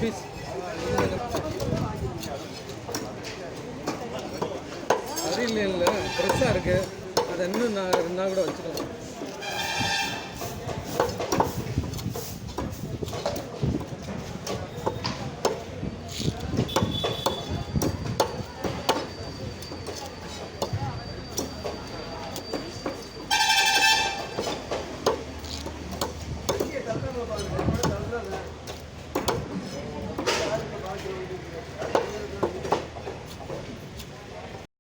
Piece அது இல்லை ஃப்ரெஷ்ஷாக இருக்குது. அதை இன்னும் நான் 2 நாள் கூட வச்சுக்கலாம்.